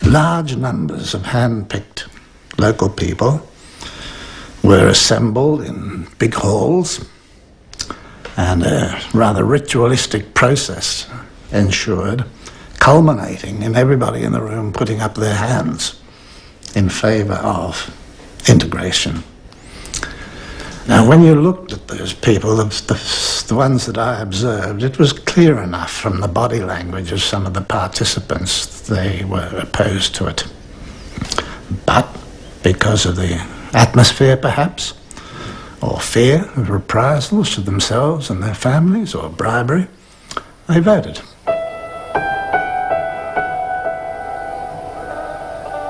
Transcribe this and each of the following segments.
large numbers of hand-picked local people were assembled in big halls, and a rather ritualistic process ensued, culminating in everybody in the room putting up their hands in favour of integration. Now, when you looked at those people, the ones that I observed, it was clear enough from the body language of some of the participants they were opposed to it. But because of the atmosphere, perhaps, or fear of reprisals to themselves and their families, or bribery, they voted.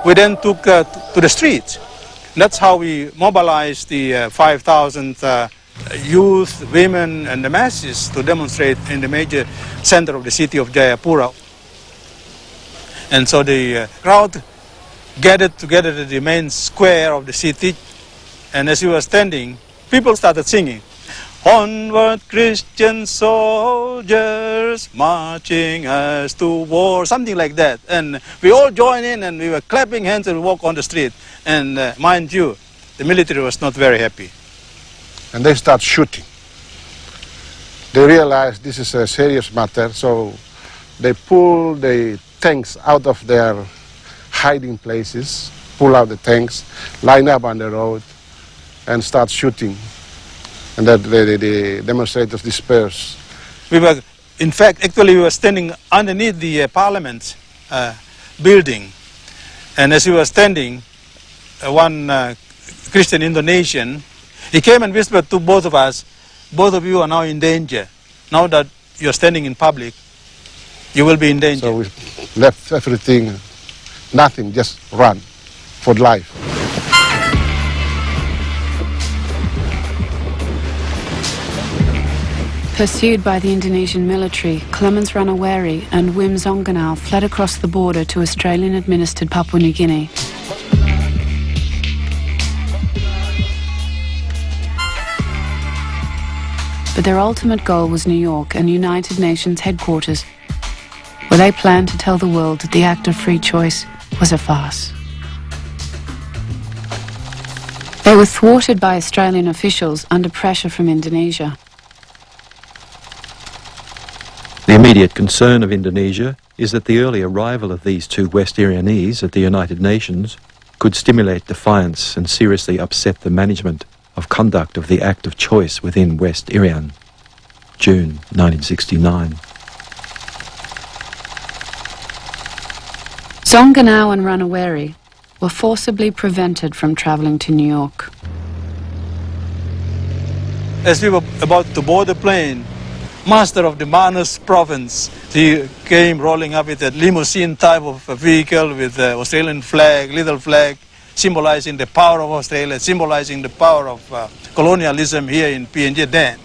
We then took to the streets. That's how we mobilized the 5,000 youth, women, and the masses to demonstrate in the major center of the city of Jayapura. And so the crowd gathered together at the main square of the city, and as we were standing, people started singing, "Onward, Christian soldiers, marching us to war," something like that. And we all joined in and we were clapping hands and walk on the street. And mind you, the military was not very happy. And they start shooting. They realized this is a serious matter, so they pull the tanks out of their hiding places, pull out the tanks, line up on the road, and start shooting. And that the demonstrators dispersed. We were, in fact, we were standing underneath the parliament building. And as we were standing, one Christian Indonesian, he came and whispered to both of us, "Both of you are now in danger. Now that you're standing in public, you will be in danger." So we left everything, nothing, just run for life. Pursued by the Indonesian military, Clemens Ranaweri and Wim Zonganau fled across the border to Australian-administered Papua New Guinea. But their ultimate goal was New York and United Nations headquarters, where they planned to tell the world that the act of free choice was a farce. They were thwarted by Australian officials under pressure from Indonesia. The immediate concern of Indonesia is that the early arrival of these two West Irianese at the United Nations could stimulate defiance and seriously upset the management of conduct of the act of choice within West Irian, June 1969. Zonganau and Ranaweri were forcibly prevented from travelling to New York. As we were about to board the plane, master of the Manus province, he came rolling up with a limousine type of a vehicle with the Australian flag, little flag, symbolizing the power of Australia, symbolizing the power of colonialism here in PNG then.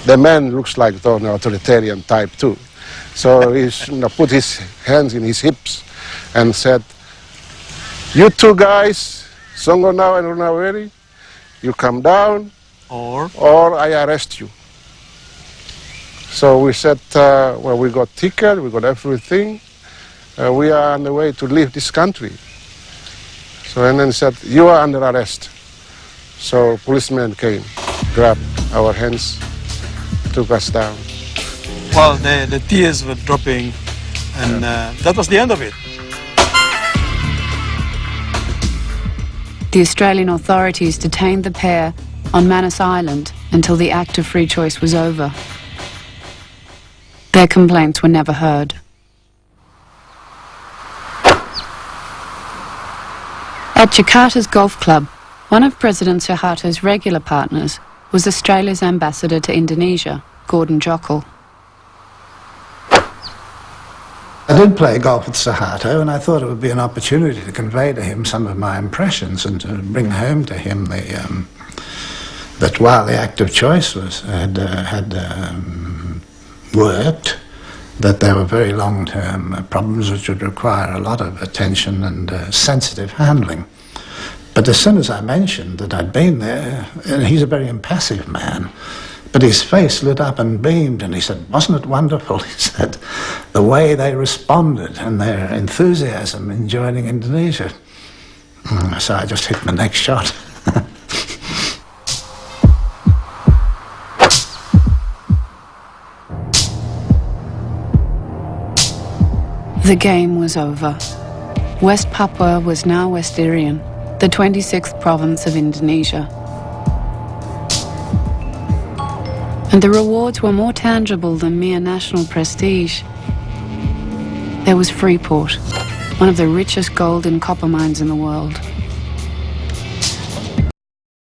The man looks like an authoritarian type too. So he put his hands in his hips and said, "You two guys, Zonganau and Ranaweri, you come down or I arrest you." So we said, well, we got ticket, we got everything. We are on the way to leave this country. So and then said, "You are under arrest." So policemen came, grabbed our hands, took us down. Well, the tears were dropping, and that was the end of it. The Australian authorities detained the pair on Manus Island until the act of free choice was over. Their complaints were never heard. At Jakarta's golf club, one of President Suharto's regular partners was Australia's ambassador to Indonesia, Gordon Jokl. I did play golf with Suharto, and I thought it would be an opportunity to convey to him some of my impressions and to bring home to him that while the act of choice had worked, that there were very long-term problems which would require a lot of attention and sensitive handling. But as soon as I mentioned that I'd been there, and he's a very impassive man, But his face lit up and beamed, and he said, "Wasn't it wonderful?" He said, "the way they responded and their enthusiasm in joining Indonesia." So I just hit my next shot. The game was over. West Papua was now West Irian, the 26th province of Indonesia. And the rewards were more tangible than mere national prestige. There was Freeport, one of the richest gold and copper mines in the world.